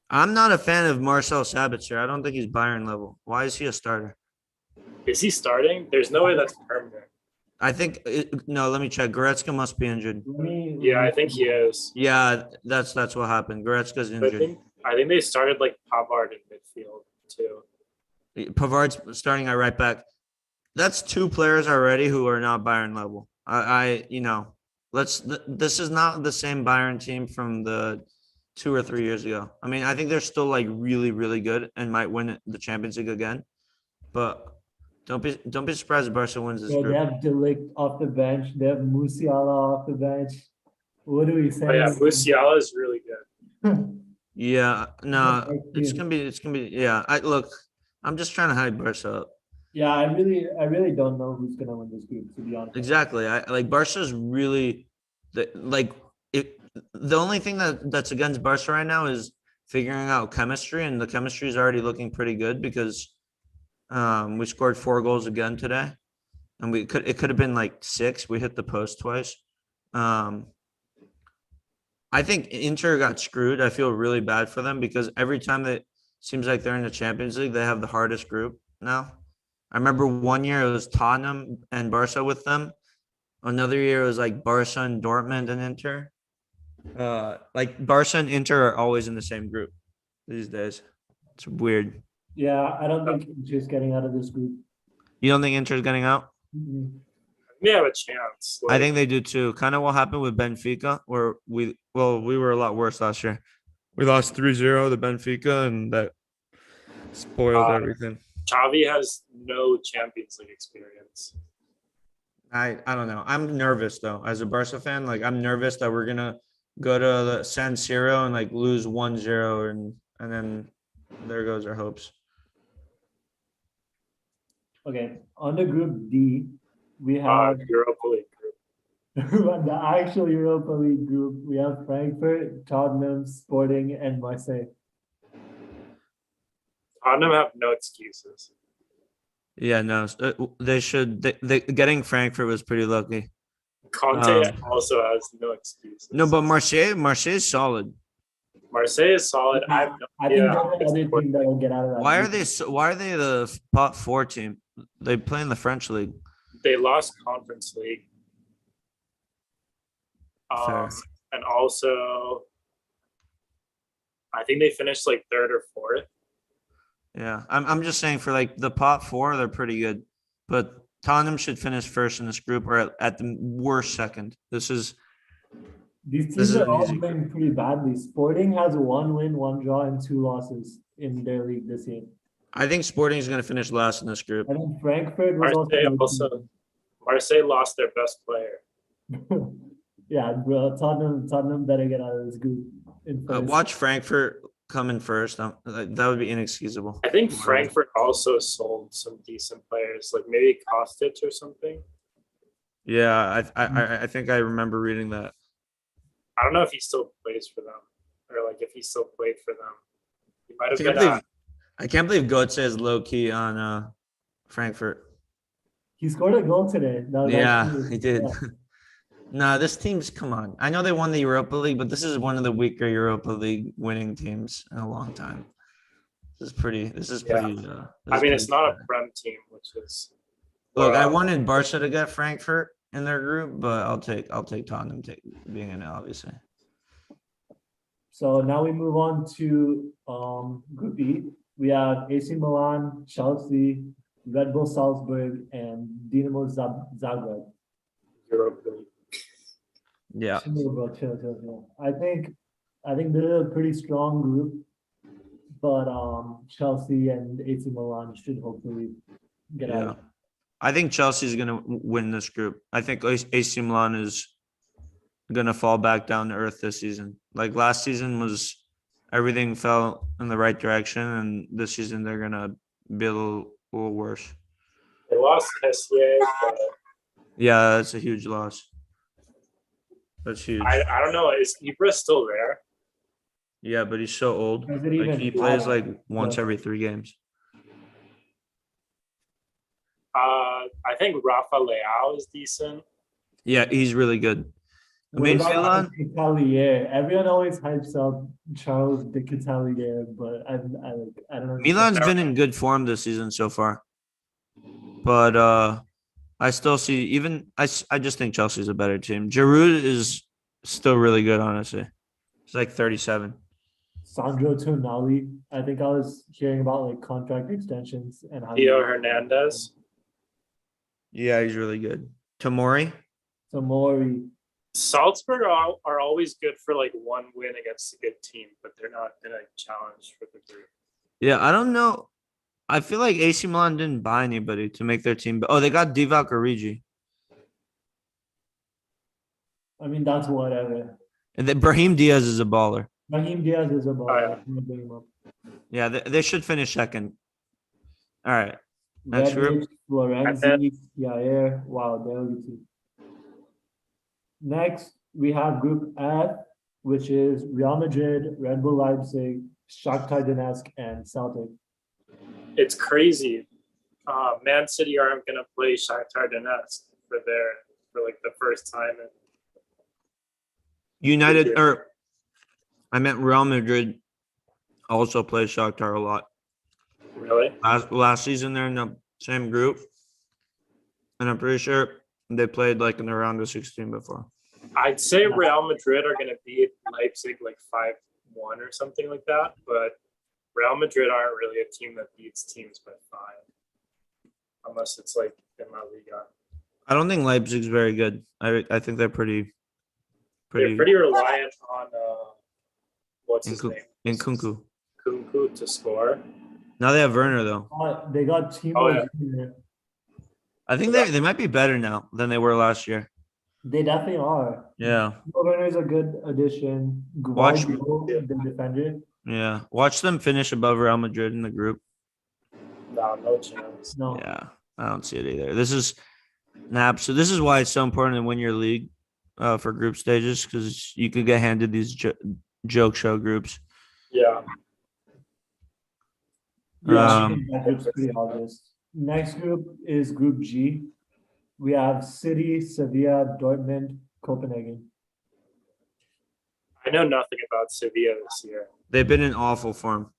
I'm not a fan of Marcel Sabitzer. I don't think he's Bayern level. Why is he a starter? Is he starting? There's no way that's permanent. I think no. Let me check. Goretzka must be injured. Yeah, I think he is. Yeah, that's what happened. Goretzka's injured. I think they started like Pavard in midfield too. Pavard's starting at right back. That's 2 players already who are not Bayern level. This is not the same Bayern team from the 2 or 3 years ago. I mean, I think they're still like really, really good and might win the Champions League again. But don't be surprised if Barca wins this group. They have De Ligt off the bench. They have Musiala off the bench. What do we say? Oh, yeah, Musiala is really good. Yeah, no, it's gonna be. Yeah, I'm just trying to hype Barca up. Yeah, I really don't know who's gonna win this group, to be honest. Exactly. I like Barca's really the only thing that's against Barca right now is figuring out chemistry, and the chemistry is already looking pretty good because we scored 4 goals again today, and it could have been like 6. We hit the post twice. I think Inter got screwed. I feel really bad for them because every time that seems like they're in the Champions League, they have the hardest group now. I remember one year it was Tottenham and Barca with them. Another year it was like Barca and Dortmund and Inter. Like Barca and Inter are always in the same group these days. It's weird. Yeah, I don't think Inter's getting out of this group. You don't think Inter's getting out? Mm-hmm. They have a chance. I think they do too. Kind of what happened with Benfica, where we were a lot worse last year. We lost 3-0 to Benfica, and that spoiled everything. Xavi has no Champions League experience. I don't know. I'm nervous though, as a Barca fan. Like I'm nervous that we're gonna go to the San Siro and like lose 1-0, and then there goes our hopes. Okay, on the group D, we have Europa League group. the actual Europa League group. We have Frankfurt, Tottenham, Sporting, and Marseille. Tottenham have no excuses. Yeah, no, they should. They getting Frankfurt was pretty lucky. Conte also has no excuses. No, but Marseille is solid. Marseille is solid. I have no I think idea. they're the other team that will get out of that. Why are group. why are they the top 4 team? They play in the French league. They lost Conference League. Fair. And also, I think they finished like 3rd or 4th. Yeah, I'm just saying for like the top 4, they're pretty good, but Tottenham should finish first in this group or at the worst second. These This teams is are an all easy doing pretty badly. Sporting has 1 win, 1 draw, and 2 losses in their league this year. I think Sporting is going to finish last in this group. I think Frankfurt was Marseille lost their best player. Yeah, bro. Tottenham better get out of this group in first. Watch Frankfurt come in first. That would be inexcusable. I think Frankfurt also sold some decent players, like maybe Kostic or something. Yeah, I think I remember reading that. I don't know if he still plays for them or like if he still played for them. He might have been. I can't believe Götze is low key on Frankfurt. He scored a goal today. He did. Yeah. No, this team's come on. I know they won the Europa League, but this is one of the weaker Europa League winning teams in a long time. This is pretty. I mean, it's not a Prem team, which is. Look, I wanted Barca to get Frankfurt in their group, but I'll take Tottenham being in it, obviously. So now we move on to Group E. We have AC Milan, Chelsea, Red Bull Salzburg, and Dinamo Zagreb. Europa League. Yeah. Chill. I think this is a pretty strong group, but Chelsea and AC Milan should hopefully get out. I think Chelsea is gonna win this group. I think AC Milan is gonna fall back down to earth this season. Like last season was everything fell in the right direction, and this season they're gonna be a little worse. They lost Tessier, but yeah, that's a huge loss. That's huge. I don't know. Is Ibra still there? Yeah, but he's so old. Like he plays like once every 3 games. I think Rafa Leao is decent. Yeah, he's really good. I mean, Milan. Everyone always hypes up Charles de Catalier, but I don't know. Milan's been in good form this season so far, but I still see I just think Chelsea's a better team. Giroud is still really good, honestly. He's like 37. Sandro Tonali. I think I was hearing about like contract extensions and how Theo Hernandez. Yeah, he's really good. Tomori. Salzburg are always good for like 1 win against a good team, but they're not in a challenge for the group. Yeah, I don't know. I feel like AC Milan didn't buy anybody to make their team. Oh, they got Divock Origi. I mean, that's whatever. And then Brahim Diaz is a baller. Yeah, they should finish second. All right. Next group. Florenzi, Jair. Wow, they're a good team. Next, we have Group F, which is Real Madrid, Red Bull Leipzig, Shakhtar Donetsk, and Celtic. It's crazy. Man City aren't going to play Shakhtar Donetsk for like the first time. I meant Real Madrid also plays Shakhtar a lot. Really? Last season they're in the same group, and I'm pretty sure they played like in the round of 16 before. I'd say Real Madrid are going to beat Leipzig like 5-1 or something like that, but Real Madrid aren't really a team that beats teams by 5, unless it's like in La Liga. I don't think Leipzig's very good. I think they're pretty. They're pretty reliant on what's his name? Nkunku. Nkunku to score. Now they have Werner though. They got Timo. Oh, yeah. Jr. I think they might be better now than they were last year. They definitely are. Yeah. Werner is a good addition. Watch the defender. Yeah. Watch them finish above Real Madrid in the group. No chance. No. Yeah, I don't see it either. This is why it's so important to win your league for group stages, because you could get handed these joke show groups. Yeah. That group's pretty obvious. Next group is Group G. We have City, Sevilla, Dortmund, Copenhagen. I know nothing about Sevilla this year. They've been in awful form.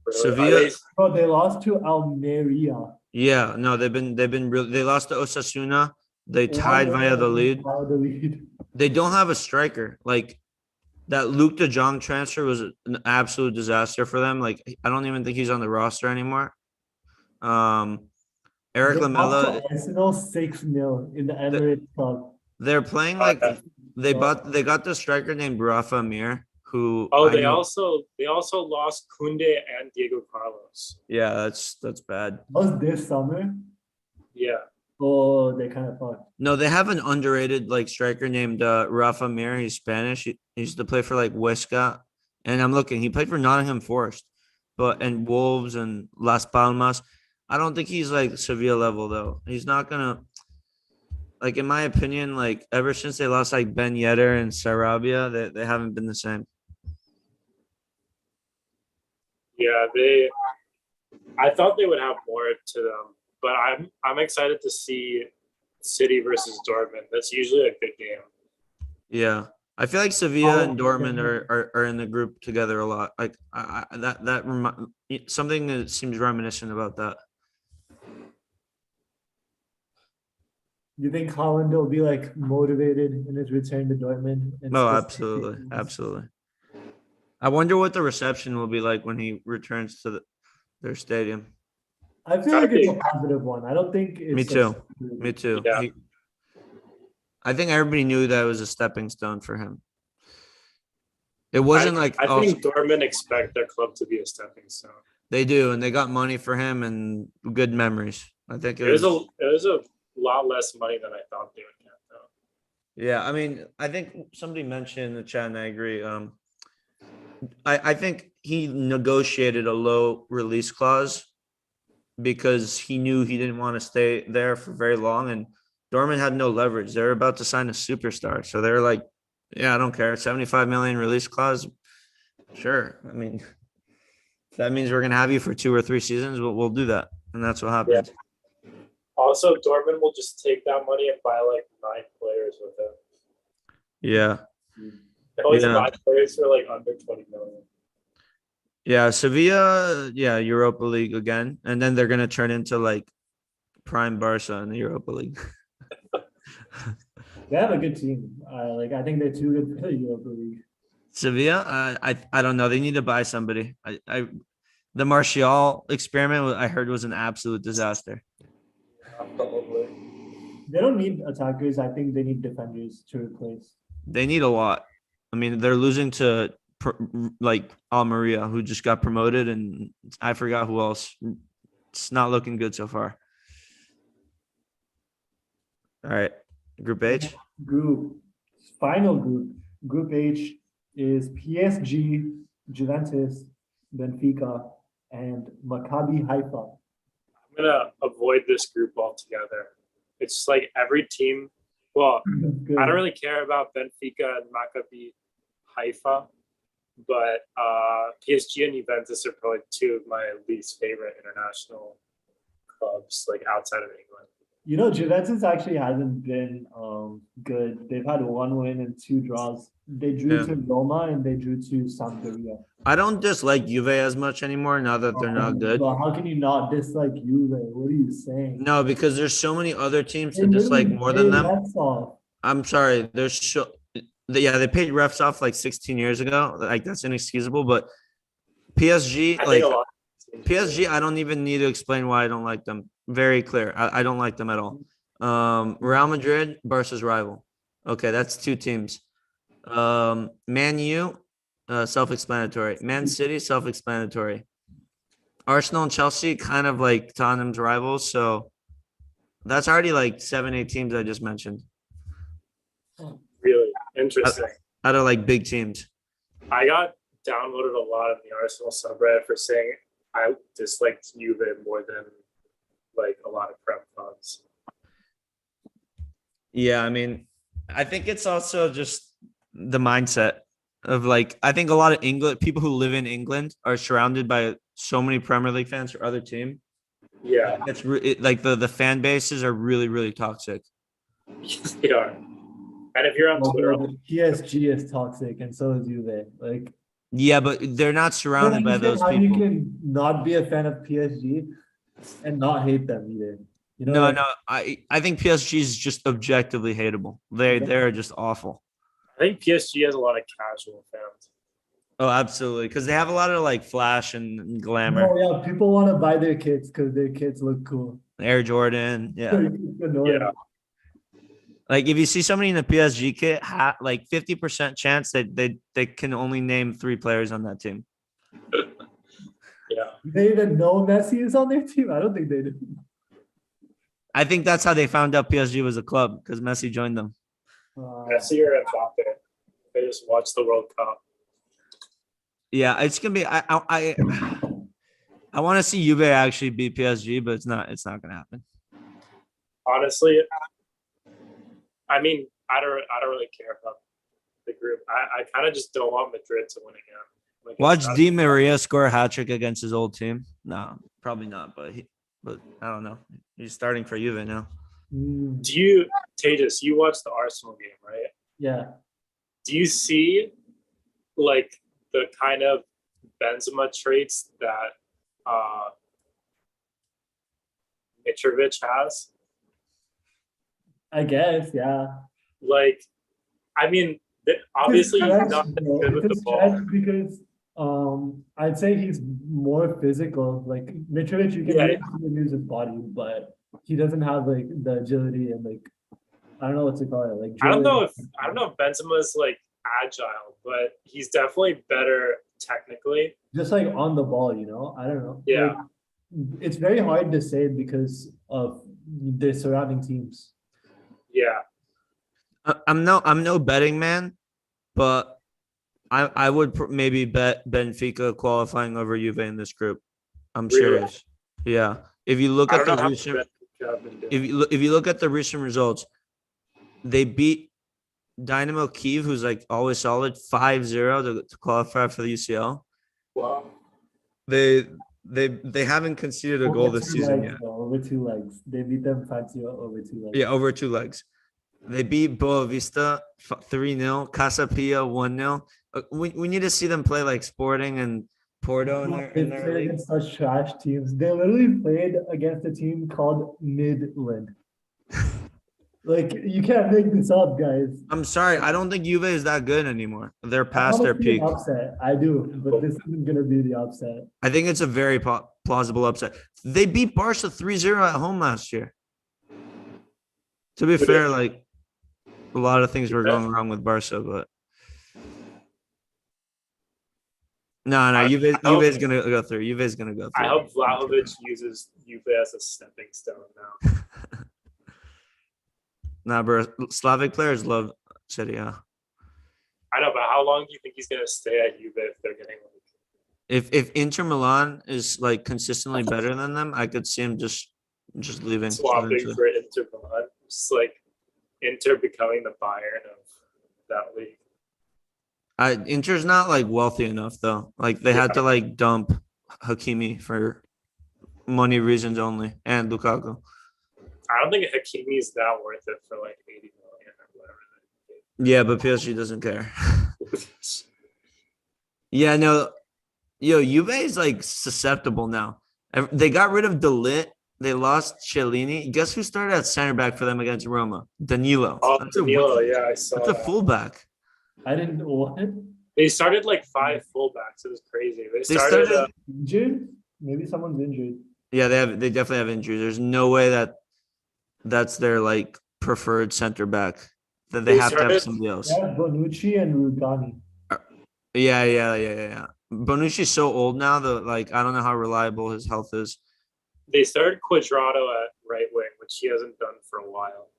Really. Sevilla. Bro, they lost to Almeria. Yeah, no, they've been real. They lost to Osasuna. They tied via the lead. They don't have a striker. Like that Luke De Jong transfer was an absolute disaster for them. Like I don't even think he's on the roster anymore. Eric They lost Lamela. to Arsenal 6-0 in the Emirates Cup. They're playing like they got the striker named Rafa Mir, who they also lost Kunde and Diego Carlos. Yeah, that's bad. Was this summer? Yeah. Oh, they kind of fucked. No, they have an underrated like striker named Rafa Mir. He's Spanish. He used to play for like Huesca, and I'm looking. He played for Nottingham Forest, and Wolves and Las Palmas. I don't think he's like Sevilla level though. He's not gonna. Like in my opinion, like ever since they lost like Ben Yedder and Sarabia, they haven't been the same. Yeah, I thought they would have more to them, but I'm excited to see City versus Dortmund. That's usually a good game. Yeah, I feel like Sevilla and Dortmund are in the group together a lot. Like something that seems reminiscent about that. You think Haaland will be like motivated in his return to Dortmund? No, absolutely. I wonder what the reception will be like when he returns to their stadium. I feel like it's a positive one. I don't think it's Me too. Yeah. I think everybody knew that it was a stepping stone for him. It wasn't I think Dortmund expect their club to be a stepping stone. They do, and they got money for him and good memories. I think it was a lot less money than I thought they would get, though. Yeah, I mean, I think somebody mentioned in the chat, and I agree. I think he negotiated a low release clause because he knew he didn't want to stay there for very long, and Dortmund had no leverage. They're about to sign a superstar, so they're like, "Yeah, I don't care. 75 million release clause, sure. I mean, if that means we're gonna have you for 2 or 3 seasons, we'll do that," and that's what happened. Yeah. Also, Dortmund will just take that money and buy like 9 players with it. Yeah. They always buy players for like under 20 million. Yeah, Sevilla, Europa League again, and then they're gonna turn into like prime Barca in the Europa League. They have a good team. I think they're too good for the Europa League. Sevilla, I don't know. They need to buy somebody. The Martial experiment I heard was an absolute disaster. Probably. They don't need attackers. I think they need defenders to replace. They need a lot. I mean, they're losing to like Almeria, who just got promoted, and I forgot who else. It's not looking good so far. All right, Group H. Final Group H is PSG, Juventus, Benfica, and Maccabi Haifa. I'm gonna avoid this group altogether. It's like every team. Well, I don't really care about Benfica and Maccabi Haifa, but PSG and Juventus are probably 2 of my least favorite international clubs, like outside of England. You know, Juventus actually hasn't been good. They've had 1 win and 2 draws. They drew to Roma and they drew to Sampdoria. I don't dislike Juve as much anymore now that they're not good. But how can you not dislike Juve? What are you saying? No, because there's so many other teams to dislike more than them. I'm sorry. They paid refs off like 16 years ago. Like that's inexcusable. But PSG, I don't even need to explain why I don't like them. Very clear. I don't like them at all. Real Madrid, Barca's rival. Okay, that's 2 teams. Man U, self-explanatory. Man City, self-explanatory. Arsenal and Chelsea, kind of like Tottenham's rivals. So that's already like 7, 8 teams I just mentioned. Really interesting. Out of like big teams. I got downloaded a lot in the Arsenal subreddit for saying I disliked Juve more than like a lot of prep clubs. Yeah, I mean, I think it's also just the mindset of like, I think a lot of people who live in England are surrounded by so many Premier League fans or other team Yeah, That's like the fan bases are really toxic. they are. And if you're on Twitter, Although PSG is toxic and so is Juve. Like, Yeah, but they're not I don't surrounded by understand those how you people. can not be a fan of PSG and not hate them either. You know, No, like, no, I think PSG is just objectively hateable. They're just awful. I think PSG has a lot of casual fans. Oh, absolutely, because they have a lot of like flash and glamour. no, yeah, people want to buy their kids because their kids look cool. Air Jordan, yeah. It's annoying. Yeah, Like if you see somebody in the PSG kit, like 50% chance that they can only name 3 players on that team. yeah. They even know Messi is on their team. I don't think they do. I think that's how they found out PSG was a club because Messi joined them. Messi or Mbappe, they just watch the World Cup. Yeah, it's gonna be. I want to see Juve actually beat PSG, but it's not. It's not gonna happen. Honestly, I mean, I don't really care about the group. I kind of just don't want Madrid to win again. Like, Watch Di Maria score a hat trick against his old team. No, probably not. But I don't know. He's starting for Juve now. Do you, Tejas? You watched the Arsenal game, right? Yeah. Do you see like the kind of Benzema traits that Mitrovic has? I guess, yeah. Like, I mean, obviously he's not good with the ball. Because I'd say he's more physical. Like Mitrovic, you can Yeah. really use his body, but he doesn't have like the agility and like I don't know what to call it. Like I don't know if Benzema's like agile, but he's definitely better technically. just like on the ball, you know. I don't know. Yeah. Like, it's very hard to say because of the surrounding teams. Yeah. I'm no betting man, but I would maybe bet Benfica qualifying over Juve in this group. I'm Really? serious. Yeah. If you look I at don't the know how recent, Benfica have been doing. if you look at the recent results, they beat Dynamo Kiev, who's like always solid, 5-0 to qualify for the UCL. Wow. They haven't conceded a goal this season yet. Over 2 legs. They beat them 5-0 over 2 legs. Yeah, over 2 legs. They beat Boavista 3-0, Casapia 1-0. We need to see them play like Sporting and Porto in They their played league. against such trash teams. They literally played against a team called Midland. Like you can't make this up, guys. I'm sorry, I don't think Juve is that good anymore. They're past their peak. Upset. I do, but this isn't gonna be the upset. I think it's a very plausible upset. They beat Barca 3-0 at home last year. To be fair, like a lot of things were going wrong with Barca, but no, Juve is gonna go through. Juve is gonna go through. I hope Vlahovic uses Juve as a stepping stone now. Nah, bro. Slavic players love Serie A. I know, but how long do you think he's gonna stay at Juve if they're getting like? If Inter Milan is like consistently better than them, I could see him just leaving. Swapping eventually. for Inter Milan, just like Inter becoming the Bayern of that league. Inter's not like wealthy enough though. Like they had to like dump Hakimi for money reasons only and Lukaku. I don't think Hakimi is that worth it for like 80 million or whatever. Yeah, but PSG doesn't care. Yeah, no. Yo, Juve is like susceptible now. They got rid of De Ligt. They lost Cellini. Guess who started at center back for them against Roma? Danilo. Oh, Danilo, yeah, I saw That's a that. fullback. I didn't know what. They started like 5 fullbacks. It was crazy. They started Injured? Maybe someone's injured. Yeah, they definitely have injuries. There's no way that's their like preferred center back. That they have to have somebody else. Yeah, Bonucci and Rugani. Yeah. Bonucci's so old now that like I don't know how reliable his health is. They started Quadrado at right wing, which he hasn't done for a while.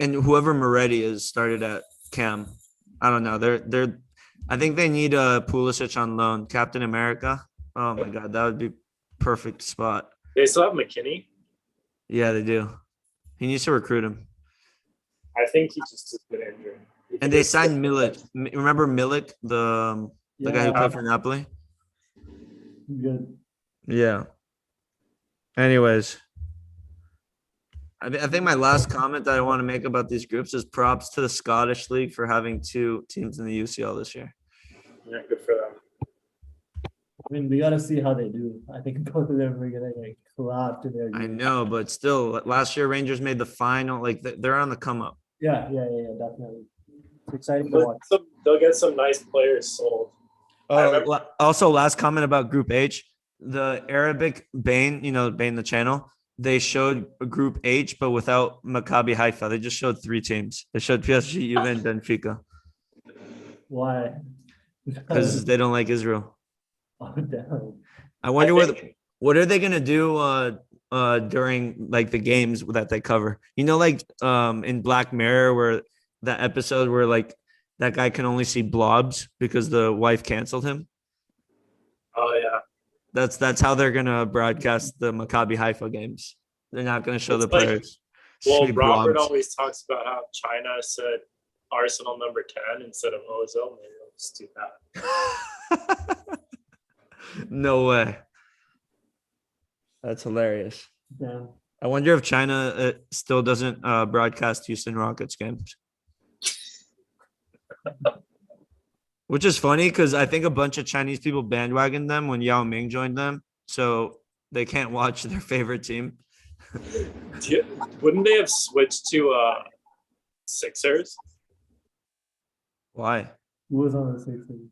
And whoever Moretti is started at Cam. I don't know. They're I think they need Pulisic on loan. Captain America. Oh my god, that would be perfect spot. They still have McKinney. Yeah, they do. He needs to recruit him. I think he just has been injured. And they signed Milik. Remember Milik, the guy who played for Napoli? Good. Yeah. Anyways, I think my last comment that I want to make about these groups is props to the Scottish League for having 2 teams in the UCL this year. Yeah, good for them. I mean, we gotta see how they do. I think both of them are gonna like collapse in their I group. know, but still, last year Rangers made the final. Like they're on the come up. Yeah, definitely. It's exciting to watch. They'll get some nice players sold. Also, last comment about Group H, the Arabic Bain, Bain the channel. They showed Group H, but without Maccabi Haifa. They just showed 3 teams. They showed PSG, Juve, and Benfica. Why? Because they don't like Israel. Oh, damn. I wonder what are they gonna do during like the games that they cover. Like in Black Mirror where that episode where like that guy can only see blobs because the wife canceled him. Oh yeah. That's how they're gonna broadcast the Maccabi Haifa games. They're not gonna show the players. Well, Robert always talks about how China said Arsenal number 10 instead of Ozil. Maybe they'll just do that. No way. That's hilarious. Yeah. I wonder if China still doesn't broadcast Houston Rockets games. Which is funny because I think a bunch of Chinese people bandwagoned them when Yao Ming joined them. So they can't watch their favorite team. Wouldn't they have switched to Sixers? Why? Who was on the Sixers?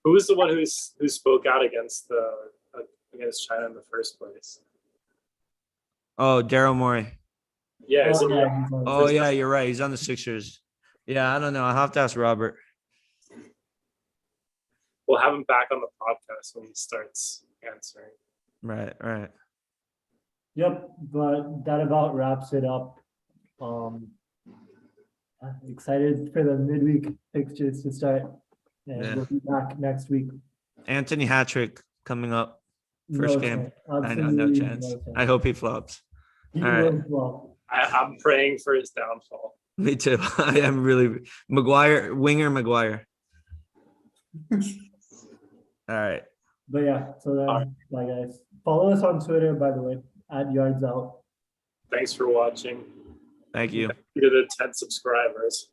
Who was the one who spoke out against China in the first place? Oh, Daryl Morey. Yeah. Oh, yeah, you're right. He's on the Sixers. Yeah, I don't know. I'll have to ask Robert. We'll have him back on the podcast when he starts answering. Right. Yep, but that about wraps it up. Excited for the midweek fixtures to start. And we'll be back next week. Anthony Hattrick coming up. First game. I know, no chance. I hope he flops. He will flop. I'm praying for his downfall. Me too. I am really winger Maguire. All right. But yeah, so then bye guys. Follow us on Twitter, by the way, @YardsOut. Thanks for watching. Thank you. To the 10 subscribers.